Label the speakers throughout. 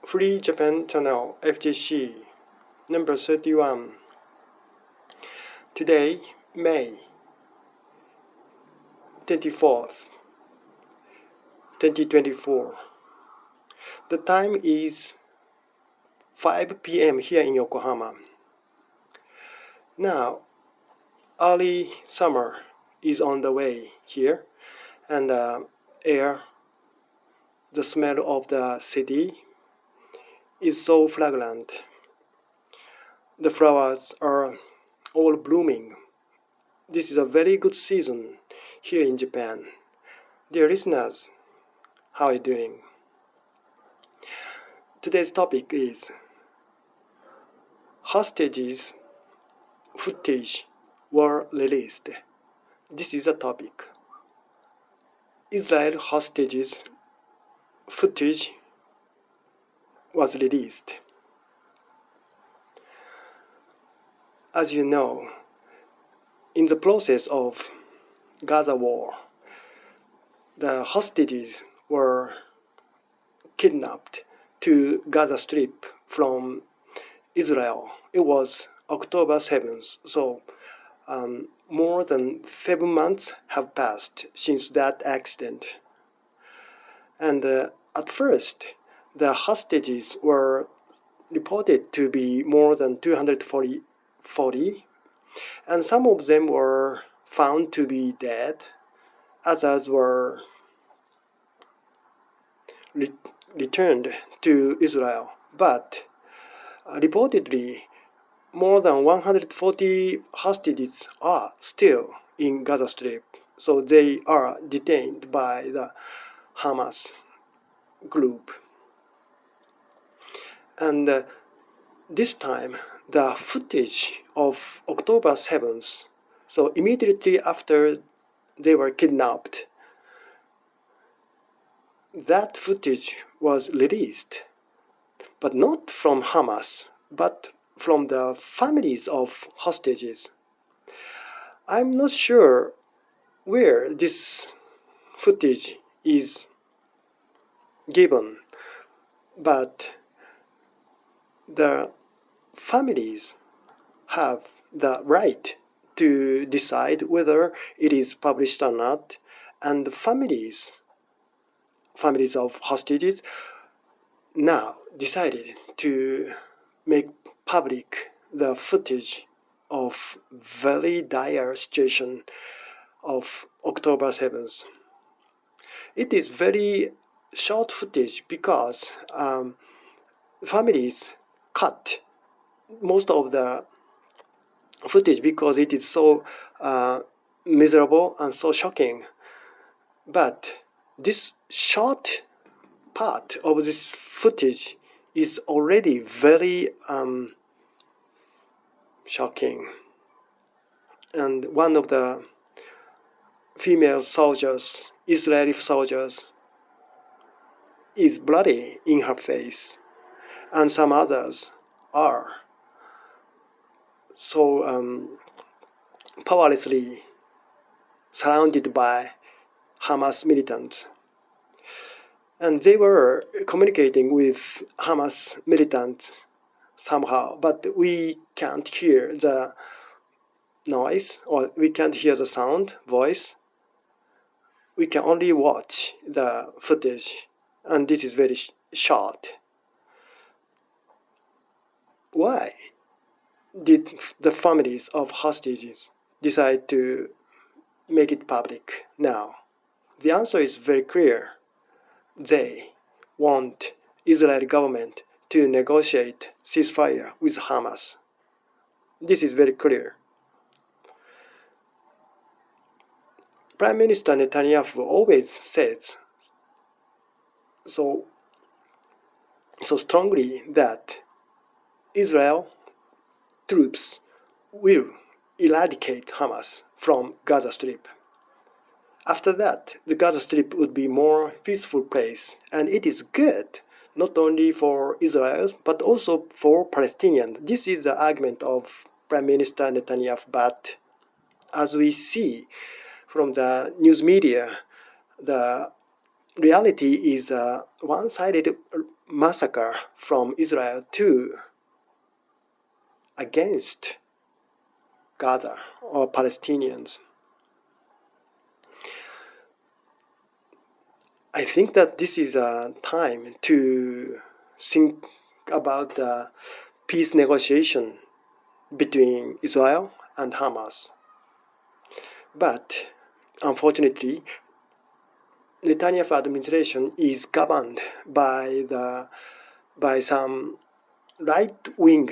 Speaker 1: Free Japan Channel FGC number 31. Today, May 24th, 2024. The time is 5 p.m. here in Yokohama. Now, early summer is on the way here, and the smell of the city is so fragrant. The flowers are all blooming. This is a very good season here in Japan. Dear listeners, how are you doing? Today's topic is hostages footage were released. This is a topic. Israel hostages footage was released. As you know, in the process of Gaza war, the hostages were kidnapped to Gaza Strip from Israel. It was October 7th, so more than 7 months have passed since that accident. And at first, the hostages were reported to be more than 240, and some of them were found to be dead. Others were returned to Israel, but reportedly more than 140 hostages are still in Gaza Strip, so they are detained by the Hamas group. And this time, the footage of October 7th, so immediately after they were kidnapped, that footage was released, but not from Hamas, but from the families of hostages. I'm not sure where this footage is given, but the families have the right to decide whether it is published or not, and the families of hostages now decided to make public the footage of very dire situation of October 7th. It is very short footage because families cut most of the footage because it is so miserable and so shocking. But this short part of this footage is already very shocking. And one of the female soldiers, Israeli soldiers, is bloody in her face, and some others are so powerlessly surrounded by Hamas militants. And they were communicating with Hamas militants somehow, but we can't hear the noise, or we can't hear the sound, voice. We can only watch the footage, and this is very short. Why did the families of hostages decide to make it public now? The answer is very clear. They want Israeli government to negotiate ceasefire with Hamas. This is very clear. Prime Minister Netanyahu always says so strongly that Israel troops will eradicate Hamas from Gaza Strip. After that, the Gaza Strip would be a more peaceful place, and it is good not only for Israel but also for Palestinians. This is the argument of Prime Minister Netanyahu, but as we see from the news media, the reality is a one-sided massacre from Israel too against Gaza or Palestinians. I think that this is a time to think about the peace negotiation between Israel and Hamas. But unfortunately, Netanyahu administration is governed by some right-wing,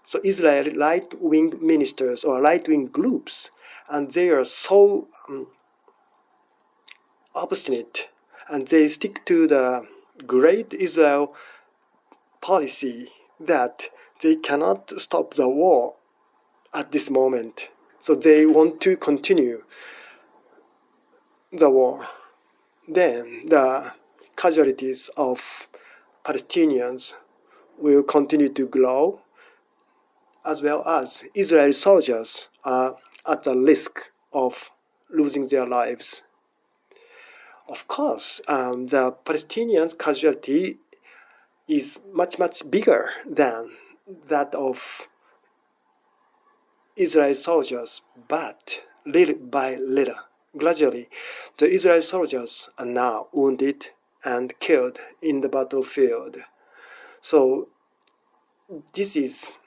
Speaker 1: so Israeli right-wing ministers or right-wing groups, and they are so obstinate, and they stick to the Great Israel policy that they cannot stop the war at this moment. So they want to continue the war. Then the casualties of Palestinians will continue to grow, as well as Israeli soldiers are at the risk of losing their lives. Of course, the Palestinian casualty is much, much bigger than that of Israeli soldiers, but little by little, gradually, the Israeli soldiers are now wounded and killed in the battlefield. So this is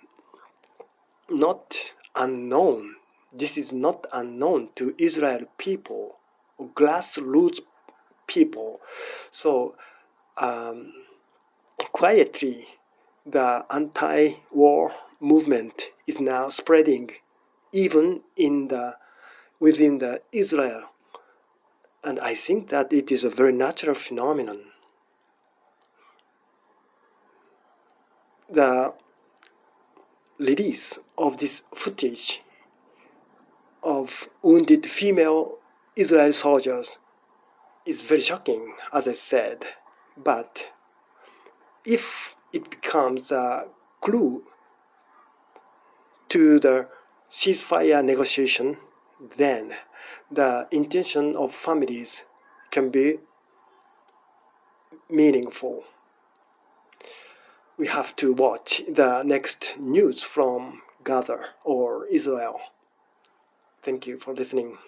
Speaker 1: not unknown. This is not unknown to Israeli people, grassroots people. So quietly, the anti-war movement is now spreading, even within the Israel, and I think that it is a very natural phenomenon. The release of this footage of wounded female Israeli soldiers is very shocking, as I said, but if it becomes a clue to the ceasefire negotiation, then the intention of families can be meaningful. We have to watch the next news from Gaza or Israel. Thank you for listening.